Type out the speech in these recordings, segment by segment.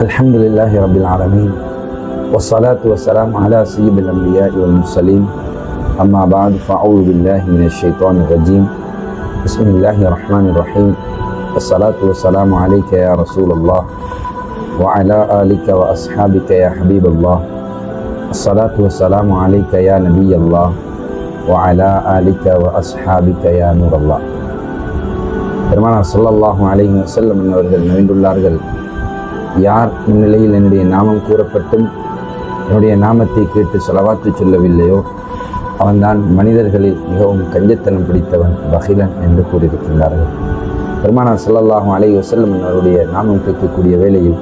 الحمد لله رب العالمين والصلاة والسلام على سيد الأنبياء والمرسلين أما بعد فأعوذ بالله من الشيطان الرجيم بسم الله الرحمن الرحيم والصلاة والسلام عليك يا رسول الله وعلى آلك وأصحابك يا حبيب الله الصلاة والسلام عليك يا نبي الله وعلى آلك وأصحابك يا نور الله பெருமானார் ஸல்லல்லாஹு அலைஹி வஸல்லம் அவர்கள் நவிந்துள்ளார்கள், யார் முன்னிலையில் என்னுடைய நாமம் கூறப்பட்டும் என்னுடைய நாமத்தை கேட்டு ஸலவாத்து சொல்லவில்லையோ அவன்தான் மனிதர்களில் மிகவும் கஞ்சத்தனம் பிடித்தவன், பகிலன் என்று கூறியிருக்கின்றார்கள். பெருமானார் ஸல்லல்லாஹு அலைஹி வஸல்லம் அவருடைய நாமம் கேட்கக்கூடிய வேளையில்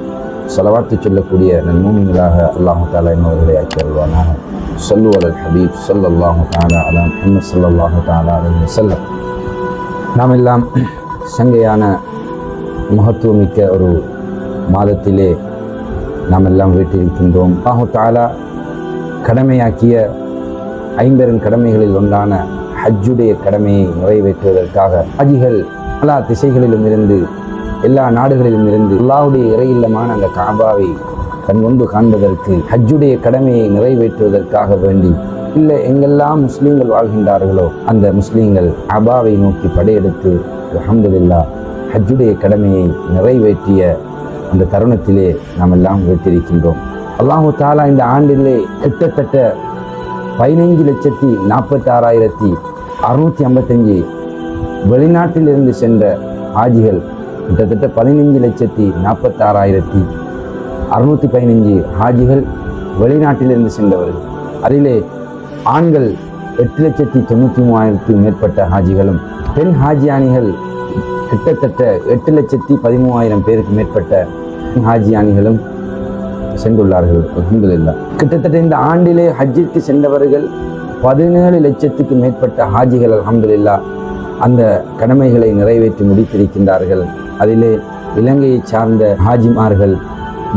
ஸலவாத்து சொல்லக்கூடிய நன்மூமின்களாக அல்லாஹ் தஆலா என்னவர்களை ஆக்கி அருள்வானாக. ஸல்லு அலல் ஹபீப் ஸல்லல்லாஹு தஆலா அலா முஹம்மத் ஸல்லல்லாஹு தஆலா அலைஹி வஸல்லம். நாம் எல்லாம் சங்கையான மகத்துவமிக்க ஒரு மாதத்திலே நாம் எல்லாம் வீட்டிருக்கின்றோம். அல்லாஹ் தஆலா கடமையாக்கிய ஐம்பெரும் கடமைகளில் ஒன்றான ஹஜ்ஜுடைய கடமையை நிறைவேற்றுவதற்காக ஹாஜிகள் எல்லா திசைகளிலும் இருந்து எல்லா நாடுகளிலும் இருந்து அல்லாஹ்வுடைய இறை இல்லமான அந்த காபாவை கண்கொண்டு காண்பதற்கு ஹஜ்ஜுடைய கடமையை நிறைவேற்றுவதற்காக வேண்டி இல்லை எங்கெல்லாம் முஸ்லீம்கள் வாழ்கின்றார்களோ அந்த முஸ்லீம்கள் காபாவை நோக்கி படையெடுத்து அல்ஹம்துலில்லாஹ் ஹஜ்ஜுடைய கடமையை நிறைவேற்றிய அந்த தருணத்திலே நாம் எல்லாம் வீட்டிருக்கின்றோம். அல்லாஹ் தஆலா இந்த ஆண்டிலே கிட்டத்தட்ட 15,46,655 வெளிநாட்டிலிருந்து சென்ற ஹாஜிகள், கிட்டத்தட்ட 15,46,615 ஹாஜிகள் வெளிநாட்டிலிருந்து சென்றவர்கள். அதிலே ஆண்கள் 8,93,000 மேற்பட்ட ஹாஜிகளும், பெண் ஹாஜியானிகள் கிட்டத்தட்ட 8,13,000 பேருக்கு மேற்பட்ட ஹாஜியானிகளும் சென்றுள்ளார்கள். அல்ஹம்துலில்லாஹ். கிட்டத்தட்ட இந்த ஆண்டிலே ஹஜ்ஜிற்கு சென்றவர்கள் 17 லட்சத்துக்கு மேற்பட்ட ஹாஜிகள் அல்ஹம்துலில்லாஹ் அந்த கடமைகளை நிறைவேற்றி முடித்திருக்கின்றார்கள். அதிலே இலங்கையை சார்ந்த ஹாஜிமார்கள்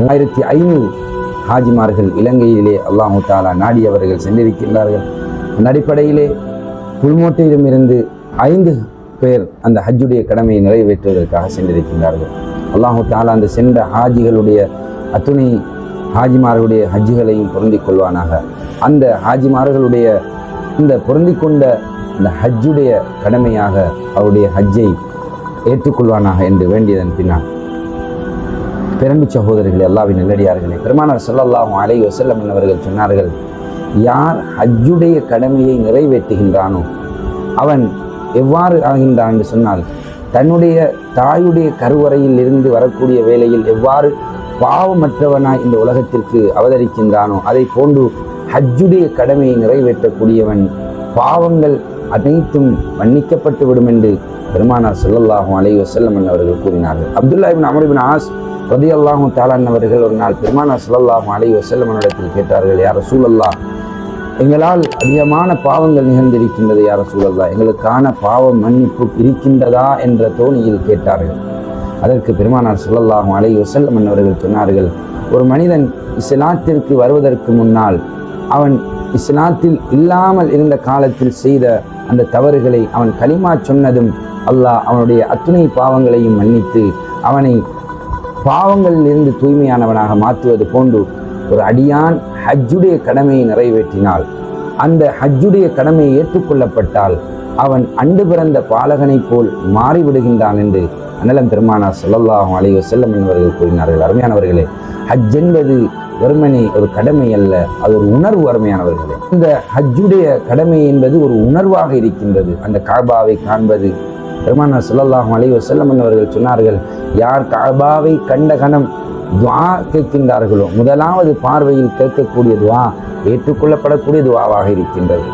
3500 ஹாஜிமார்கள் இலங்கையிலே அல்லாஹ் தஆலா நாடியவர்கள் சென்றிருக்கின்றார்கள். அந்த அடிப்படையிலே புல்மோட்டையிலும் இருந்து 5 பேர் அந்த ஹஜ்ஜுடைய கடமையை நிறைவேற்றுவதற்காக சென்றிருக்கின்றார்கள். அல்லாஹ் தஆலா அந்த சென்ற ஹாஜிகளுடைய அத்துணை ஹாஜிமார்களுடைய ஹஜ்ஜுகளையும் பொருந்திக் கொள்வானாக. அந்த ஹாஜிமார்களுடைய இந்த பொருந்திக் கொண்ட அந்த ஹஜ்ஜுடைய கடமையாக அவருடைய ஹஜ்ஜை ஏற்றுக்கொள்வானாக என்று வேண்டியதன் பின்னால், பிறந்து சகோதரர்களே, அல்லாஹ்வின் நல்லடியார்களே, பெருமானார் ஸல்லல்லாஹு அலைஹி வஸல்லம் அவர்கள் சொன்னார்கள், யார் ஹஜ்ஜுடைய கடமையை நிறைவேற்றுகின்றானோ அவன் எவ்வாறு ஆகின்றான் என்று சொன்னால், தன்னுடைய தாயுடைய கருவறையில் இருந்து வரக்கூடிய வேளையில் எவ்வாறு பாவமற்றவனாய் இந்த உலகத்திற்கு அவதரிக்கின்றானோ அதை போன்று ஹஜ்ஜுடைய கடமையை நிறைவேற்றக்கூடியவன் பாவங்கள் அனைத்தும் மன்னிக்கப்பட்டு விடும் என்று பெருமானார் ஸல்லல்லாஹு அலைஹி வஸல்லம் அவர்கள் கூறினார்கள். அப்துல்லாஹ் இப்னு அம்ர் இப்னு ஆஸ் ரலியல்லாஹு தஆலா அவர்கள் ஒரு நாள் பெருமானார் ஸல்லல்லாஹு அலைஹி வஸல்லம் இடத்தில் கேட்டார்கள், யா ரசூலல்லாஹ், எங்களால் அதிகமான பாவங்கள் நிகழ்ந்திருக்கின்றது, யா ரசூலல்லாஹ், எங்களுக்கான பாவம் மன்னிப்பு இருக்கின்றதா என்ற தோணியில் கேட்டார்கள். அதற்கு பெருமானார் ஸல்லல்லாஹு அலைஹி வஸல்லம் அவர்கள் சொன்னார்கள், ஒரு மனிதன் இஸ்லாத்திற்கு வருவதற்கு முன்னால் அவன் இஸ்லாத்தில் இல்லாமல் இருந்த காலத்தில் செய்த அந்த தவறுகளை அவன் கலிமா சொன்னதும் அல்லாஹ் அவனுடைய அத்துணை பாவங்களையும் மன்னித்து அவனை பாவங்களில் இருந்து தூய்மையானவனாக மாற்றுவது போன்று ஒரு அடியான் ஹஜ்ஜுடைய கடமையை நிறைவேற்றினால், அந்த ஹஜ்ஜுடைய கடமையை ஏற்றுக்கொள்ளப்பட்டால் அவன் அண்டு பிறந்த பாலகனைப் போல் மாறிவிடுகின்றான் என்று அண்ணலம் பெருமானார் ஸல்லல்லாஹு அலைஹி வஸல்லம் அவர்கள் கூறினார்கள். அருமையானவர்களே, ஹஜ் என்பது வெறுமனே ஒரு கடமை அல்ல, அது ஒரு உணர்வு. அருமையானவர்களே, இந்த ஹஜ்ஜுடைய கடமை என்பது ஒரு உணர்வாக இருக்கின்றது. அந்த காபாவை காண்பது, பெருமானார் ஸல்லல்லாஹு அலைஹி வஸல்லம் அவர்கள் சொன்னார்கள், யார் காபாவை கண்ட கணம் துஆ கேட்கின்றார்களோ முதலாவது பார்வையில் கேட்கக்கூடிய துஆ ஏற்றுக்கொள்ளப்படக்கூடிய துஆவாக இருக்கின்றது.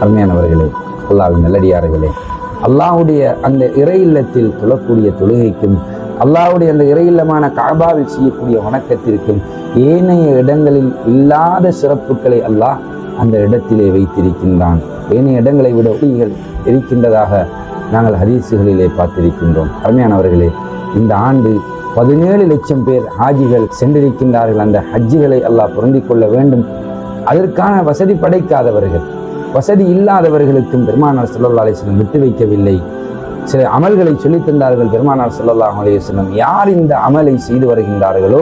அருமையானவர்களே, அல்லாஹ்வின் நல்லடியார்களே, அல்லாஹ்வுடைய அந்த இறை இல்லத்தில் தொழக்கூடிய தொழுகைக்கும் அல்லாஹ்வுடைய அந்த இறை இல்லமான காபாவில் செய்யக்கூடிய வணக்கத்திற்கும் ஏனைய இடங்களில் இல்லாத சிறப்புகளை அல்லாஹ் அந்த இடத்திலே வைத்திருக்கின்றான். ஏனைய இடங்களை விட ஒளிகள் இருக்கின்றதாக நாங்கள் ஹதீஸுகளிலே பார்த்திருக்கின்றோம். அருமையானவர்களே, இந்த ஆண்டு 17 லட்சம் பேர் ஹாஜிகள் சென்றிருக்கின்றார்கள். அந்த ஹஜ்ஜுகளை அல்லாஹ் பொருந்திக் கொள்ள வேண்டும். அதற்கான வசதி படைக்காதவர்கள், வசதி இல்லாதவர்களுக்கும் பெருமானார் ஸல்லல்லாஹு அலைஹி வஸல்லம் விட்டு வைக்கவில்லை. சில அமல்களை சொல்லித் தந்தார்கள் பெருமானார் ஸல்லல்லாஹு அலைஹி வஸல்லம். யார் இந்த அமலை செய்து வருகின்றார்களோ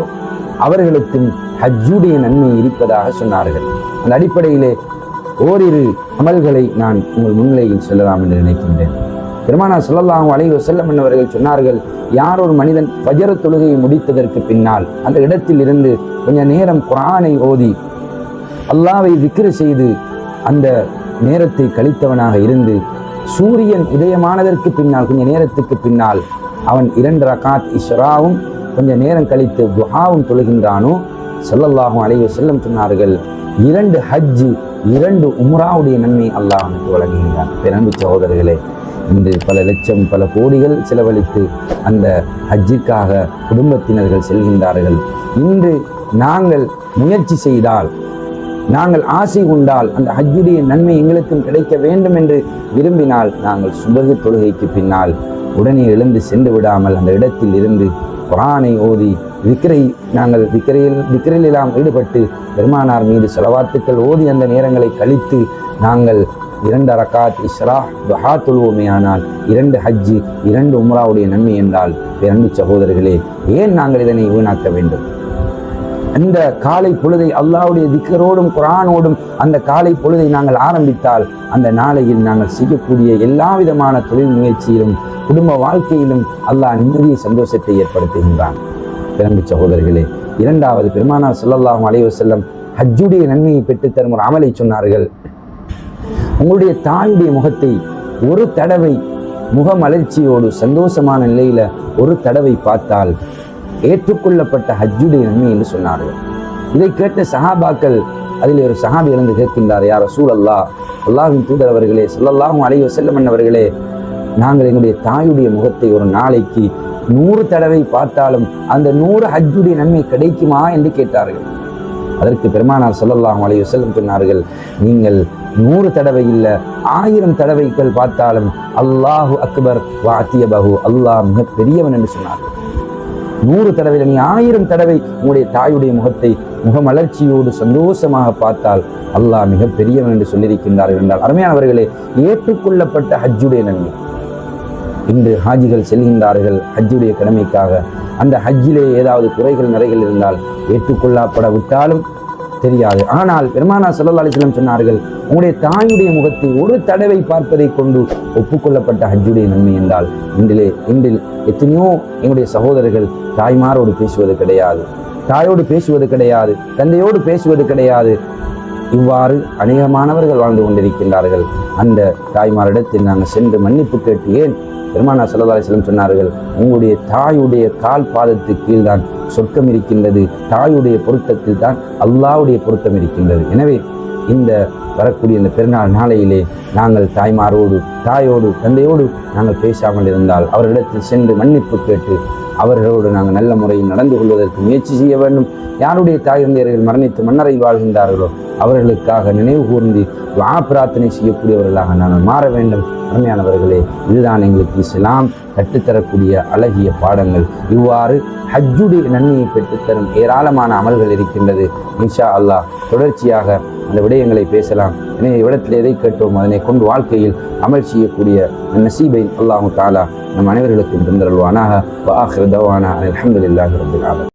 அவர்களுக்கும் ஹஜ்ஜுடைய நன்மை இருப்பதாக சொன்னார்கள். அந்த அடிப்படையிலே ஓரிரு அமல்களை நான் உங்கள் முன்னிலையில் சொல்லலாம் என்று நினைக்கின்றேன். பெருமானார் ஸல்லல்லாஹு அலைஹி வஸல்லம் அவர்கள் சொன்னார்கள், யார் ஒரு மனிதன் ஃபஜ்ர் தொழுகையை முடித்ததற்கு பின்னால் அந்த இடத்தில் இருந்து கொஞ்ச நேரம் குர்ஆனை ஓதி அல்லாஹ்வை திக்ர் செய்து அந்த நேரத்தை கழித்தவனாக இருந்து சூரியன் உதயமானதற்கு பின்னால் கொஞ்ச நேரத்துக்கு பின்னால் அவன் 2 ரகாத் இஷ்ராவும் கொஞ்ச நேரம் கழித்து துஹாவும் தொழுகின்றானோ, ஸல்லல்லாஹு அலைஹி வஸல்லம் சொன்னார்கள், 2 ஹஜ் 2 உம்ராவுடைய நன்மை அல்லாஹ் நமக்கு வழங்குகின்றான். பேரன்பு சகோதரர்களே, இன்று பல லட்சம் பல கோடிகள் செலவழித்து அந்த ஹஜ்ஜிற்காக குடும்பத்தினர்கள் செல்கின்றார்கள். இன்று நாங்கள் முயற்சி செய்தால், நாங்கள் ஆசை கொண்டால், அந்த ஹஜ்ஜுடைய நன்மை எங்களுக்கும் கிடைக்க வேண்டும் என்று விரும்பினால், நாங்கள் சுபஹ் தொழுகைக்கு பின்னால் உடனே எழுந்து சென்று விடாமல் அந்த இடத்தில் இருந்து குர்ஆனை ஓதி விக்ரில் எல்லாம் ஈடுபட்டு பெருமானார் மீது ஸலவாத்துக்கள் ஓதி அந்த நேரங்களை கழித்து நாங்கள் 2 ரகாத் இஷ்ரா துஹா தொழுவோமே, ஆனால் 2 ஹஜ்ஜி 2 உம்ராவுடைய நன்மை என்றால் பேரன்பு சகோதரர்களே, ஏன் நாங்கள் இதனை வீணாக்க வேண்டும்? அந்த காலை பொழுதை அல்லாஹ்வுடைய திக்ரோடும் குர்ஆனோடும் அந்த காலை பொழுதை நாங்கள் ஆரம்பித்தால், அந்த நாளையில் நாங்கள் செய்யக்கூடிய எல்லா விதமான தொழில் முயற்சியிலும் குடும்ப வாழ்க்கையிலும் அல்லாஹ் நிம்மதியை சந்தோஷத்தை ஏற்படுத்துகின்றான். பேரன்பு சகோதரர்களே, இரண்டாவது பெருமானார் ஸல்லல்லாஹு அலைஹி வஸல்லம் ஹஜ்ஜுடைய நன்மையை பெற்றுத்தரும் ஒரு அமலை சொன்னார்கள். உங்களுடைய தாயுடைய முகத்தை ஒரு தடவை முகமலர்ச்சியோடு சந்தோஷமான நிலையில ஒரு தடவை பார்த்தால் ஏற்றுக்கொள்ளப்பட்ட ஹஜ்ஜுடைய நன்மை என்று சொன்னார்கள். இதை கேட்ட சஹாபாக்கள், அதில் ஒரு சஹாபி இருந்து கேட்கின்றார், யா ரசூலல்லாஹ், அல்லாஹ்வின் தூதர் அவர்களே, ஸல்லல்லாஹு அலைஹி வஸல்லம் அவர்களே, நாங்கள் எங்களுடைய தாயுடைய முகத்தை ஒரு நாளைக்கு 100 தடவை பார்த்தாலும் அந்த 100 ஹஜ்ஜுடைய நன்மை கிடைக்குமா என்று கேட்டார்கள். அதற்கு பெருமானார் ஸல்லல்லாஹு அலைஹி வஸல்லம் சொன்னார்கள், நீங்கள் 100 தடவை இல்ல 1000 தடவைகள் பார்த்தாலும் அல்லாஹு அக்பர் வ அத்தியபஹு, அல்லாஹ் மிக பெரியவன் என்று சொன்னார்கள். 100 தடவையில் நீ 1000 தடவை உங்களுடைய தாயுடைய முகத்தை முகமலர்ச்சியோடு சந்தோஷமாக பார்த்தால் அல்லாஹ் மிக பெரியவன் என்று சொல்லியிருக்கின்றார்கள் என்றால், அருமையானவர்களே, ஏற்றுக்கொள்ளப்பட்ட ஹஜ்ஜுடைய நன்மை. இன்று ஹாஜிகள் செல்கின்றார்கள் ஹஜ்ஜுடைய கடமைக்காக. அந்த ஹஜ்ஜிலே ஏதாவது குறைகள் நிறைகள் இருந்தால் ஏற்றுக்கொள்ளப்பட விட்டாலும் தெரியாது. ஆனால் பெருமானார் ஸல்லல்லாஹு அலைஹி வஸல்லம் சொன்னார்கள், உங்களுடைய தாயுடைய முகத்தை ஒரு தடவை பார்ப்பதை கொண்டு ஒப்புக்கொள்ளப்பட்ட ஹஜ்ஜுடைய நன்மை என்றால், இன்றில் எத்தனையோ எங்களுடைய சகோதரர்கள் தாய்மாரோடு பேசுவது கிடையாது, தாயோடு பேசுவது கிடையாது, தந்தையோடு பேசுவது கிடையாது. இவ்வாறு அநேகமானவர்கள் வாழ்ந்து கொண்டிருக்கின்றார்கள். அந்த தாய்மாரிடத்தில் நாங்கள் சென்று மன்னிப்பு கேட்டு, ஏன் பெருமானார் ஸல்லல்லாஹு அலைஹி வஸல்லம் சொன்னார்கள், உங்களுடைய தாயுடைய கால் பாதத்துக்கு கீழ்தான் சொர்க்கம் இருக்கின்றது, தாயுடைய பொருத்தத்தில் தான் அல்லாஹ்வுடைய பொருத்தம் இருக்கின்றது. எனவே இந்த வரக்கூடிய இந்த பெருநாள் நாளையிலே நாங்கள் தாய்மாரோடு தாயோடு தந்தையோடு நாங்கள் பேசாமல் இருந்தால், அவர்களிடத்தில் சென்று மன்னிப்பு கேட்டு அவர்களோடு நாங்கள் நல்ல முறையில் நடந்து கொள்வதற்கு முயற்சி செய்ய வேண்டும். யாருடைய தாய் தந்தையர்கள் மரணித்து மன்னரை வாழ்கின்றார்களோ அவர்களுக்காக நினைவு கூர்ந்து பிரார்த்தனை செய்யக்கூடியவர்களாக நாங்கள் மாற வேண்டும். அருமையானவர்களே, இதுதான் எங்களுக்கு இஸ்லாம் கற்றுத்தரக்கூடிய அழகிய பாடங்கள். இவ்வாறு ஹஜ்ஜுடைய நன்மையை பெற்றுத்தரும் ஏராளமான அமல்கள் இருக்கின்றது. இன்ஷா அல்லாஹ் தொடர்ச்சியாக அந்த விடயங்களை பேசலாம். எனவே இவ்விடத்தில் எதை கேட்டோம் அதனை கொண்டு வாழ்க்கையில் அமல் செய்யக்கூடிய நசீபை அல்லாஹு தஆலா நம் அனைவர்களுக்கும் தந்தருள்வானாக. வ ஆகிரு தவானா அல்ஹம்துலில்லாஹி ரப்பில் ஆலமீன்.